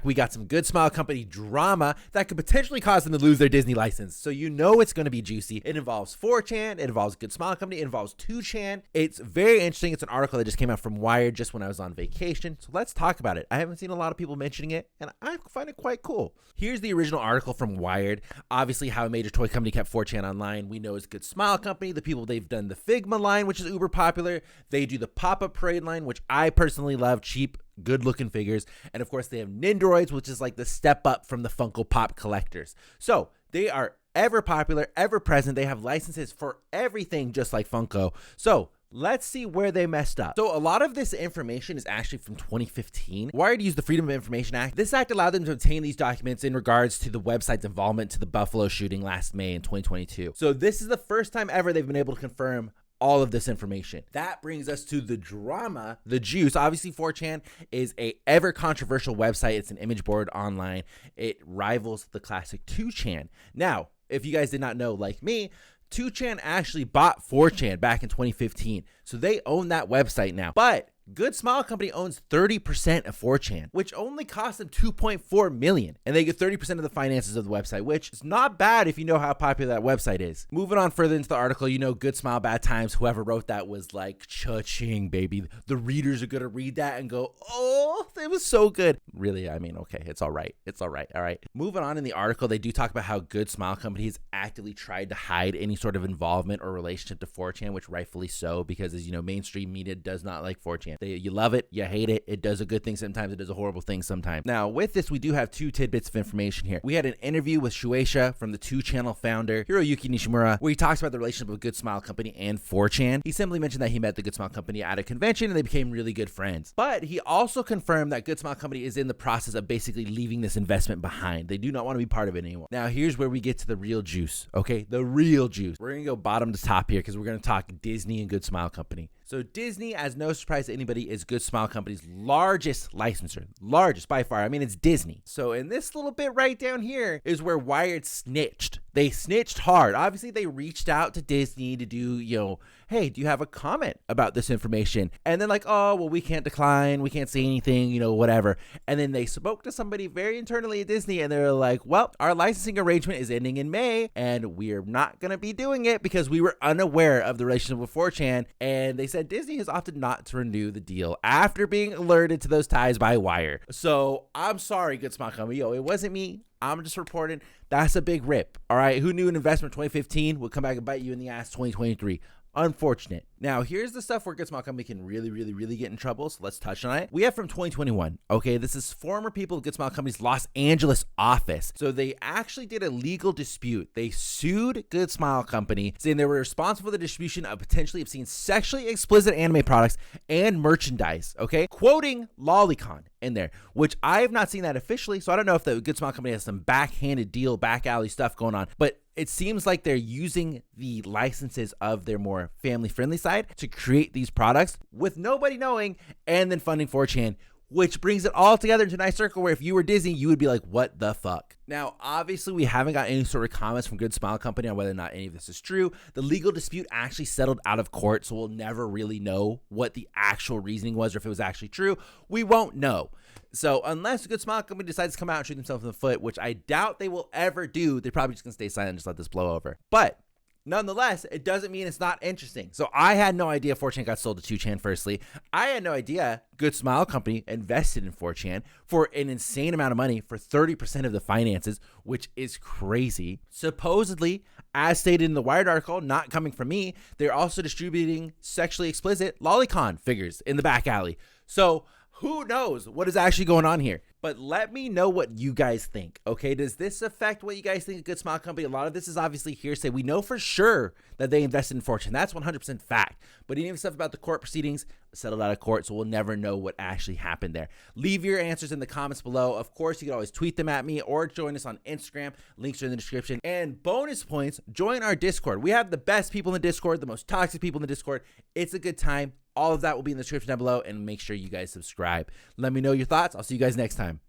we got some Good Smile Company drama that could potentially cause them to lose their Disney license. So you know it's going to be juicy. It involves 4chan, it involves Good Smile Company, it involves 2chan. It's very interesting. It's an article that just came out from Wired just when I was on vacation. So let's talk about it. I haven't seen a lot of people mentioning it, and I find it quite cool. Here's the original article from Wired. Obviously, how a major toy company kept 4chan online. We know it's Good Smile Company. The people, they've done the Figma line, which is uber popular. They do the Pop-Up Parade line, which I personally love. Cheap, good looking figures. And of course, they have Nendoroids, which is like the step up from the Funko Pop collectors. So they are ever popular, ever present. They have licenses for everything, just like Funko. So let's see where they messed up. So a lot of this information is actually from 2015. Wired used the Freedom of Information Act. This act allowed them to obtain these documents in regards to the website's involvement to the Buffalo shooting last May in 2022. So this is the first time ever they've been able to confirm all of this information. That brings us to the drama, the juice. Obviously, 4chan is a ever controversial website. It's an image board online. It rivals the classic 2chan. Now, if you guys did not know, like me, 2chan actually bought 4chan back in 2015. So they own that website now. But Good Smile Company owns 30% of 4chan, which only cost them $2.4 million. And they get 30% of the finances of the website, which is not bad if you know how popular that website is. Moving on further into the article, you know, Good Smile, Bad Times, whoever wrote that was like, cha-ching, baby. The readers are going to read that and go, oh, it was so good. Really, I mean, okay, it's all right. It's all right. All right. Moving on in the article, they do talk about how Good Smile Company has actively tried to hide any sort of involvement or relationship to 4chan, which rightfully so, because as you know, mainstream media does not like 4chan. You love it, you hate it. It does a good thing sometimes, it does a horrible thing sometimes. Now, with this, we do have two tidbits of information here. We had an interview with Shueisha from the 2channel founder, Hiroyuki Nishimura, where he talks about the relationship with Good Smile Company and 4chan. He simply mentioned that he met the Good Smile Company at a convention and they became really good friends. But he also confirmed that Good Smile Company is in the process of basically leaving this investment behind. They do not want to be part of it anymore. Now, here's where we get to the real juice, okay? The real juice. We're going to go bottom to top here because we're going to talk Disney and Good Smile Company. So Disney, as no surprise to anybody, is Good Smile Company's largest licensor. Largest by far. I mean, it's Disney. So in this little bit right down here is where Wired snitched. They snitched hard. Obviously, they reached out to Disney to do, you know, hey, do you have a comment about this information? And then like, oh, well, we can't decline. We can't say anything, you know, whatever. And then they spoke to somebody very internally at Disney and they're like, well, our licensing arrangement is ending in May and we're not going to be doing it because we were unaware of the relationship with 4chan. And they said Disney has opted not to renew the deal after being alerted to those ties by Wire. So I'm sorry, Good Smile Company. Yo, it wasn't me. I'm just reporting. That's a big rip. All right. Who knew an investment 2015 would come back and bite you in the ass 2023? Unfortunate. Now, here's the stuff where Good Smile Company can really get in trouble. So let's touch on it. We have from 2021. Okay, this is former people of Good Smile Company's Los Angeles office. So they actually did a legal dispute. They sued Good Smile Company, saying they were responsible for the distribution of potentially obscene sexually explicit anime products and merchandise. Okay, quoting Lolicon in there, which I have not seen that officially. So I don't know if the Good Smile Company has some backhanded deal, back alley stuff going on, but it seems like they're using the licenses of their more family-friendly side to create these products with nobody knowing and then funding 4chan, which brings it all together into a nice circle where if you were Disney, you would be like, what the fuck? Now, obviously, we haven't got any sort of comments from Good Smile Company on whether or not any of this is true. The legal dispute actually settled out of court, so we'll never really know what the actual reasoning was or if it was actually true. We won't know. So unless Good Smile Company decides to come out and shoot themselves in the foot, which I doubt they will ever do, they're probably just going to stay silent and just let this blow over. But nonetheless, it doesn't mean it's not interesting. So I had no idea 4chan got sold to 2chan firstly. I had no idea Good Smile Company invested in 4chan for an insane amount of money for 30% of the finances, which is crazy. Supposedly, as stated in the Wired article, not coming from me, they're also distributing sexually explicit lolicon figures in the back alley. So who knows what is actually going on here? But let me know what you guys think, okay? Does this affect what you guys think of Good Smile Company? A lot of this is obviously hearsay. We know for sure that they invested in 4chan. That's 100% fact. But any of the stuff about the court proceedings settled out of court, so we'll never know what actually happened there. Leave your answers in the comments below. Of course, you can always tweet them at me or join us on Instagram. Links are in the description. And bonus points, join our Discord. We have the best people in the Discord, the most toxic people in the Discord. It's a good time. All of that will be in the description down below, and make sure you guys subscribe. Let me know your thoughts. I'll see you guys next time.